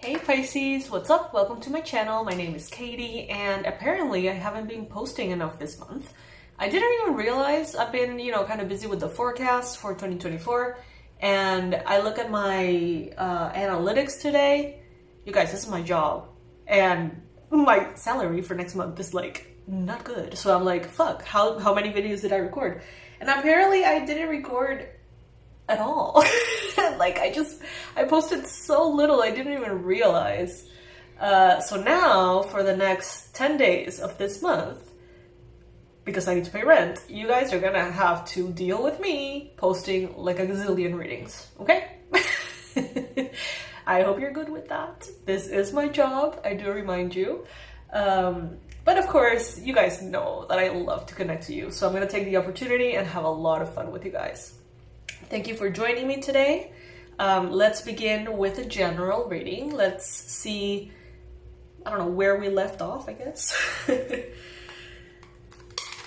Hey Pisces, what's up? Welcome to my channel. My name is Katie, and apparently I haven't been posting enough this month. I didn't even realize. I've been, kind of busy with the forecast for 2024, and I look at my analytics today. You guys, this is my job, and my salary for next month is like not good. So I'm like, fuck, how many videos did I record? And apparently I didn't record at all. Like I posted so little, I didn't even realize. So now for the next 10 days of this month, because I need to pay rent, you guys are gonna have to deal with me posting like a gazillion readings, okay? I hope you're good with that. This is my job, I do remind you. But of course, you guys know that I love to connect to you, so I'm gonna take the opportunity and have a lot of fun with you guys. Thank you for joining me today. Let's begin with a general reading. Let's see, I don't know, where we left off, I guess.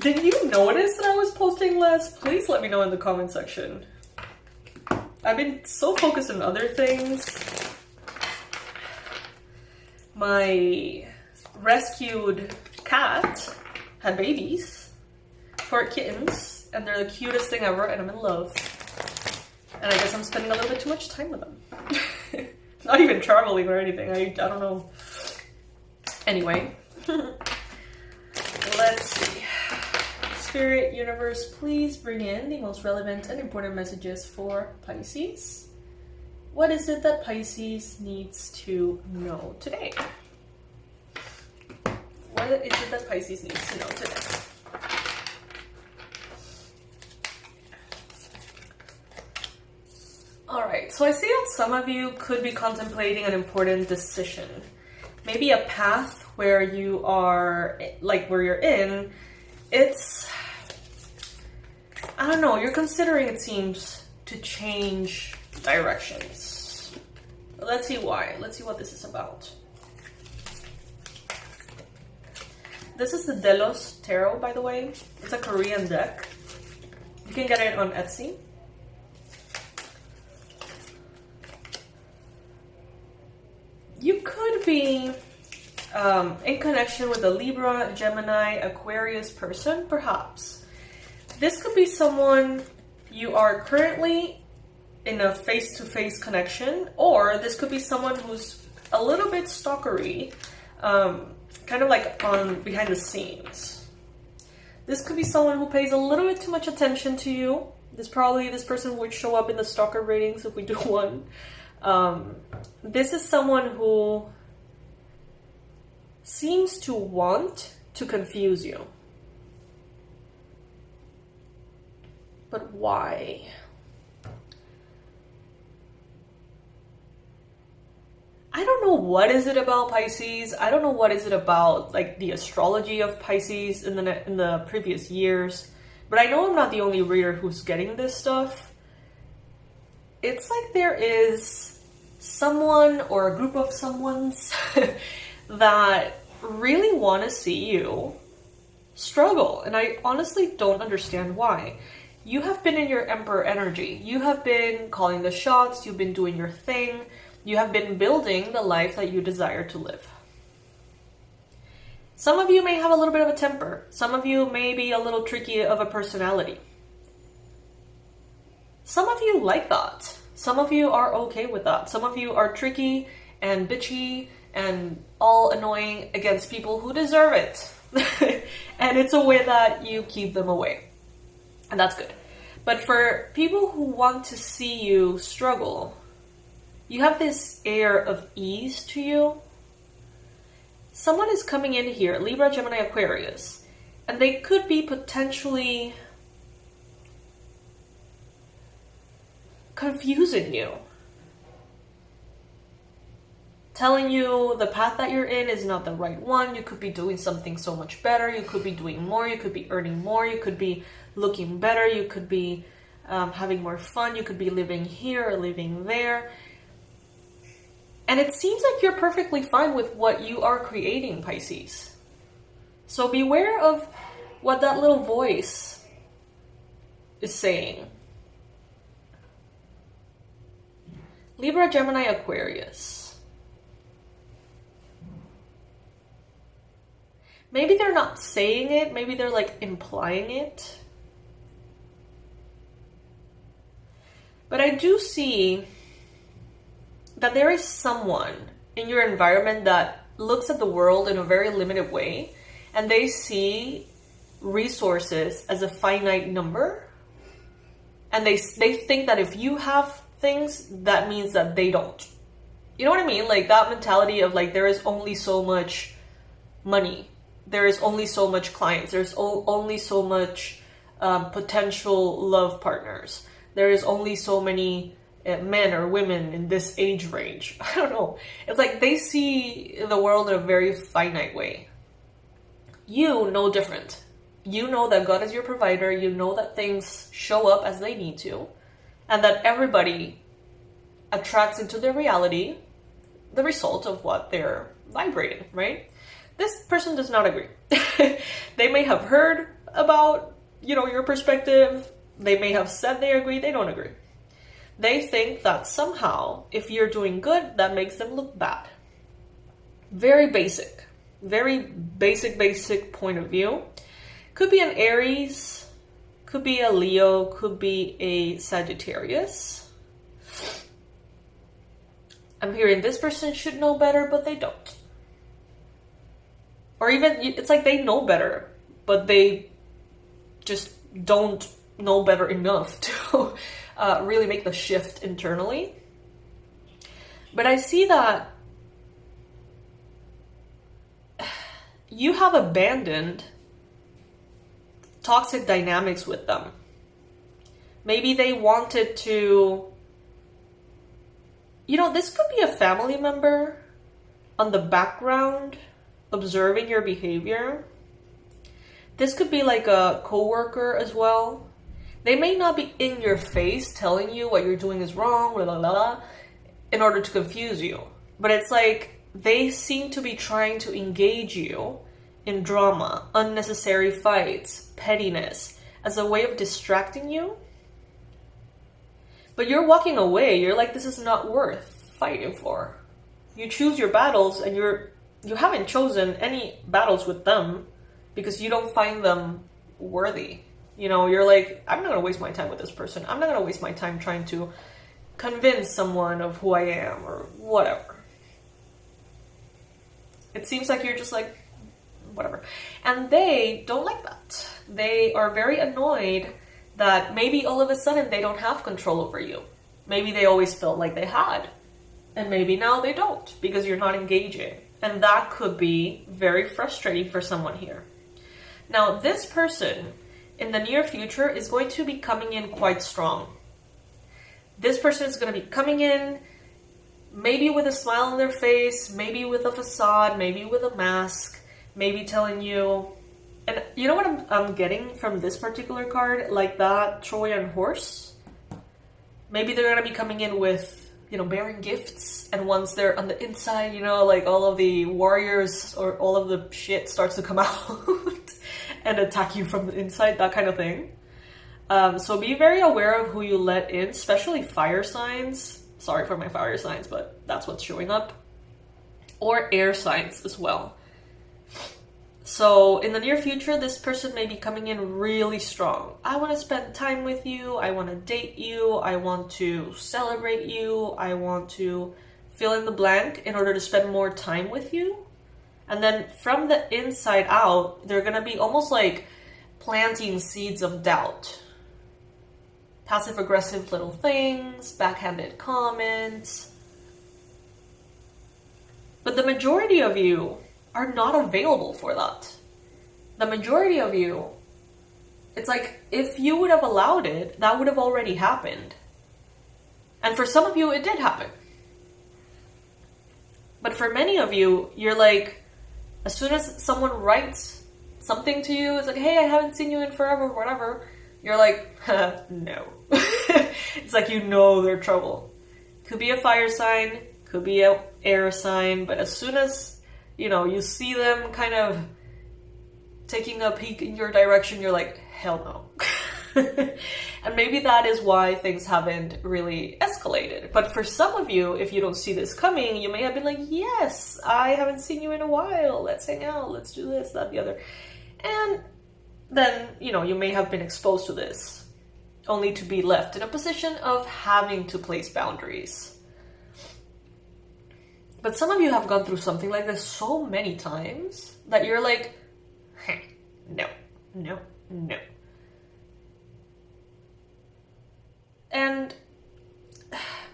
Did you notice that I was posting less? Please let me know in the comment section. I've been so focused on other things. My rescued cat had babies, 4 kittens, and they're the cutest thing ever, and I'm in love. And I guess I'm spending a little bit too much time with them. Not even traveling or anything. I don't know. Anyway. Let's see. Spirit, universe, please bring in the most relevant and important messages for Pisces. What is it that Pisces needs to know today? What is it that Pisces needs to know today? Alright, so I see that some of you could be contemplating an important decision. Maybe a path where you are, like where you're in, it's, I don't know, you're considering, it seems, to change directions. Let's see why. Let's see what this is about. This is the Delos Tarot, by the way. It's a Korean deck. You can get it on Etsy. You could be in connection with a Libra, Gemini, Aquarius person, perhaps. This could be someone you are currently in a face-to-face connection, or this could be someone who's a little bit stalkery, kind of like on behind the scenes. This could be someone who pays a little bit too much attention to you. This person would show up in the stalker ratings if we do one. This is someone who seems to want to confuse you. But why? I don't know what is it about Pisces. I don't know what is it about like the astrology of Pisces in the previous years. But I know I'm not the only reader who's getting this stuff. It's like there is someone or a group of someones that really want to see you struggle. And I honestly don't understand why. You have been in your Emperor energy. You have been calling the shots. You've been doing your thing. You have been building the life that you desire to live. Some of you may have a little bit of a temper. Some of you may be a little tricky of a personality. Some of you like that. Some of you are okay with that. Some of you are tricky and bitchy and all annoying against people who deserve it. And it's a way that you keep them away. And that's good. But for people who want to see you struggle, you have this air of ease to you. Someone is coming in here, Libra, Gemini, Aquarius, and they could be potentially confusing you, telling you the path that you're in is not the right one. You could be doing something so much better. You could be doing more. You could be earning more. You could be looking better. You could be having more fun. You could be living here or living there. And it seems like you're perfectly fine with what you are creating, Pisces. So beware of what that little voice is saying. Libra, Gemini, Aquarius. maybe they're not saying it, maybe they're like implying it. But I do see that there is someone in your environment that looks at the world in a very limited way, and they see resources as a finite number, and they think that if you have things, that means that they don't. You know what I mean? Like that mentality of like, there is only so much money, there is only so much clients, there's only so much potential love partners, there is only so many men or women in this age range. I don't know. It's like they see the world in a very finite way. You know different. You know that God is your provider. You know that things show up as they need to, and that everybody attracts into their reality the result of what they're vibrating, right? This person does not agree. They may have heard about, your perspective. They may have said they agree. They don't agree. They think that somehow, if you're doing good, that makes them look bad. Very basic point of view. Could be an Aries, could be a Leo, could be a Sagittarius. I'm hearing this person should know better, but they don't. Or even, it's like they know better, but they just don't know better enough to really make the shift internally. But I see that you have abandoned toxic dynamics with them. Maybe they wanted to, this could be a family member on the background observing your behavior. This could be like a coworker as well. They may not be in your face telling you what you're doing is wrong, blah, blah, blah, in order to confuse you. But it's like they seem to be trying to engage you in drama, unnecessary fights, pettiness, as a way of distracting you. But you're walking away. You're like, this is not worth fighting for. You choose your battles, and you haven't chosen any battles with them because you don't find them worthy. You're like, I'm not going to waste my time with this person. I'm not going to waste my time trying to convince someone of who I am or whatever. It seems like you're just like, whatever. And they don't like that. They are very annoyed that maybe all of a sudden they don't have control over you. Maybe they always felt like they had. And maybe now they don't because you're not engaging. And that could be very frustrating for someone here. Now, this person in the near future is going to be coming in quite strong. This person is going to be coming in maybe with a smile on their face, maybe with a facade, maybe with a mask, maybe telling you, and you know what I'm getting from this particular card, like that Trojan horse? Maybe they're going to be coming in with, bearing gifts, and once they're on the inside, like all of the warriors or all of the shit starts to come out and attack you from the inside, that kind of thing. So be very aware of who you let in, especially fire signs. Sorry for my fire signs, but that's what's showing up. Or air signs as well. So in the near future, this person may be coming in really strong. I want to spend time with you. I want to date you. I want to celebrate you. I want to fill in the blank in order to spend more time with you. And then from the inside out, they're going to be almost like planting seeds of doubt. Passive-aggressive little things, backhanded comments. But the majority of you are not available for that. The majority of you, it's like, if you would have allowed it, that would have already happened. And for some of you, it did happen. But for many of you, you're like, as soon as someone writes something to you, it's like, hey, I haven't seen you in forever, whatever. You're like, no. It's like, they're trouble. Could be a fire sign, could be an air sign, but as soon as you see them kind of taking a peek in your direction, you're like, hell no. And maybe that is why things haven't really escalated. But for some of you, if you don't see this coming, you may have been like, yes, I haven't seen you in a while. Let's hang out. Let's do this, that, the other. And then, you know, you may have been exposed to this only to be left in a position of having to place boundaries. But some of you have gone through something like this so many times that you're like, no, no, no. And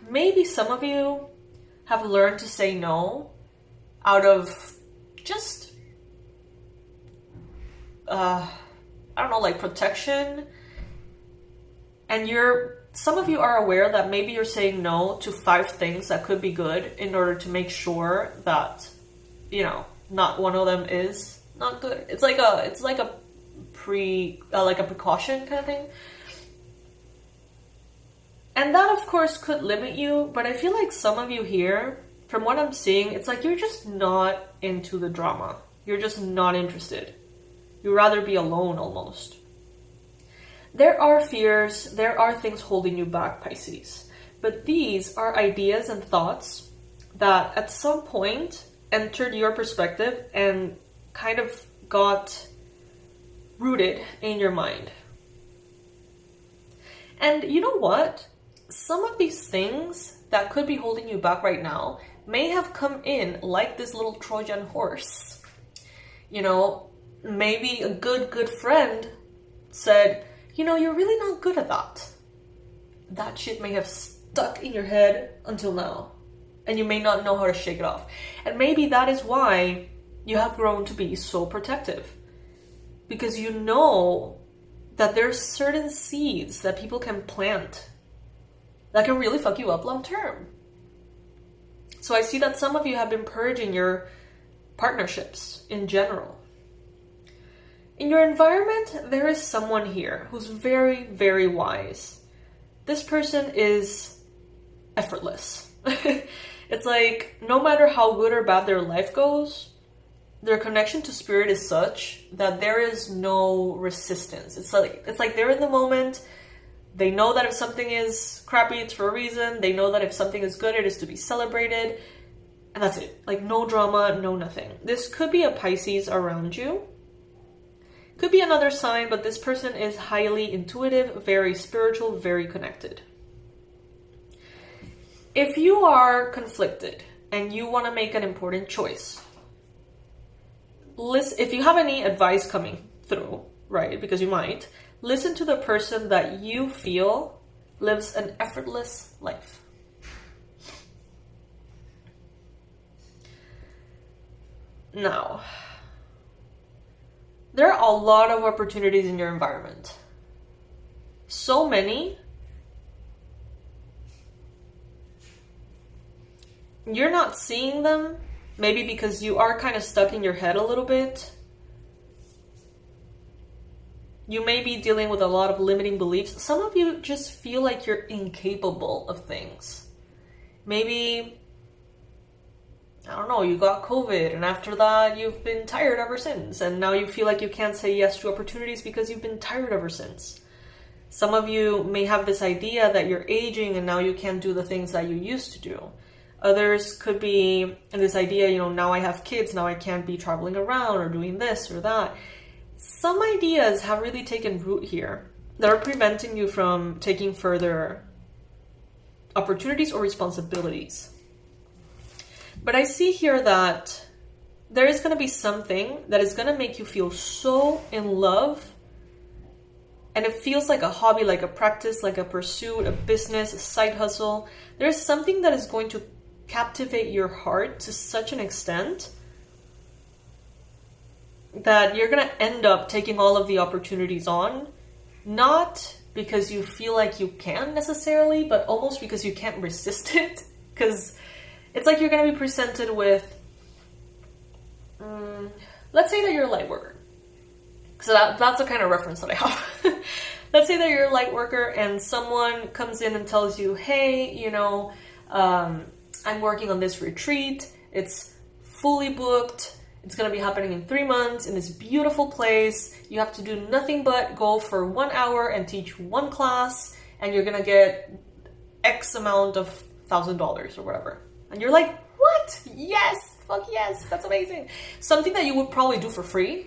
maybe some of you have learned to say no out of just, I don't know, like protection. And some of you are aware that maybe you're saying no to 5 things that could be good in order to make sure that, you know, not one of them is not good. It's like a precaution kind of thing. And that, of course, could limit you, but I feel like some of you here, from what I'm seeing, it's like you're just not into the drama. You're just not interested. You'd rather be alone, almost. There are fears, there are things holding you back, Pisces. But these are ideas and thoughts that at some point entered your perspective and kind of got rooted in your mind. And you know what? Some of these things that could be holding you back right now may have come in like this little Trojan horse. You know, maybe a good friend said, you know, you're really not good at that. That shit may have stuck in your head until now, and you may not know how to shake it off. And maybe that is why you have grown to be so protective, because you know that there's certain seeds that people can plant that can really fuck you up long term. So I see that some of you have been purging your partnerships in general. In your environment, there is someone here who's very, very wise. This person is effortless. It's like, no matter how good or bad their life goes, their connection to spirit is such that there is no resistance. It's like they're in the moment. They know that if something is crappy, it's for a reason. They know that if something is good, it is to be celebrated. And that's it. Like, no drama, no nothing. This could be a Pisces around you. Could be another sign, but this person is highly intuitive, very spiritual, very connected. If you are conflicted and you want to make an important choice, if you have any advice coming through, right, because you might, listen to the person that you feel lives an effortless life. Now, there are a lot of opportunities in your environment. So many. You're not seeing them, maybe because you are kind of stuck in your head a little bit. You may be dealing with a lot of limiting beliefs. Some of you just feel like you're incapable of things. Maybe, I don't know, you got COVID and after that you've been tired ever since. And now you feel like you can't say yes to opportunities because you've been tired ever since. Some of you may have this idea that you're aging and now you can't do the things that you used to do. Others could be in this idea, you know, now I have kids, now I can't be traveling around or doing this or that. Some ideas have really taken root here that are preventing you from taking further opportunities or responsibilities. But I see here that there is going to be something that is going to make you feel so in love, and it feels like a hobby, like a practice, like a pursuit, a business, a side hustle. There's something that is going to captivate your heart to such an extent that you're going to end up taking all of the opportunities on, not because you feel like you can necessarily, but almost because you can't resist it. Because it's like you're going to be presented with, let's say that you're a light worker. So that's the kind of reference that I have. Let's say that you're a light worker and someone comes in and tells you, hey, you know, I'm working on this retreat. It's fully booked. It's gonna be happening in 3 months in this beautiful place. You have to do nothing but go for 1 hour and teach one class, and you're gonna get X amount of $1,000 or whatever. And you're like, what? Yes, fuck yes, that's amazing. Something that you would probably do for free,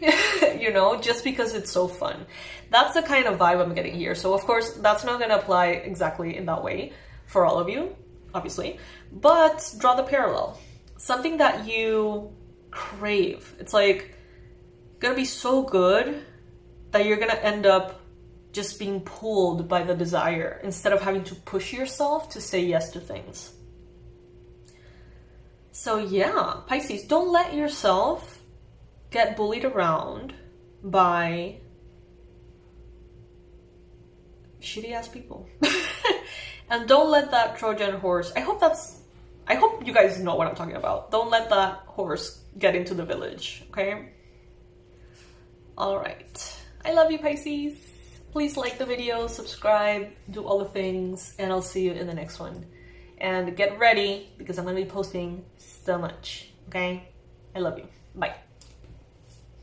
you know, just because it's so fun. That's the kind of vibe I'm getting here. So of course, that's not gonna apply exactly in that way for all of you, obviously, but draw the parallel. Something that you crave. It's like gonna be so good that you're gonna end up just being pulled by the desire instead of having to push yourself to say yes to things. So yeah, Pisces, don't let yourself get bullied around by shitty ass people. And don't let that Trojan horse, I hope you guys know what I'm talking about. Don't let that horse get into the village, okay? All right. I love you, Pisces. Please like the video, subscribe, do all the things, and I'll see you in the next one. And get ready, because I'm going to be posting so much, okay? I love you. Bye.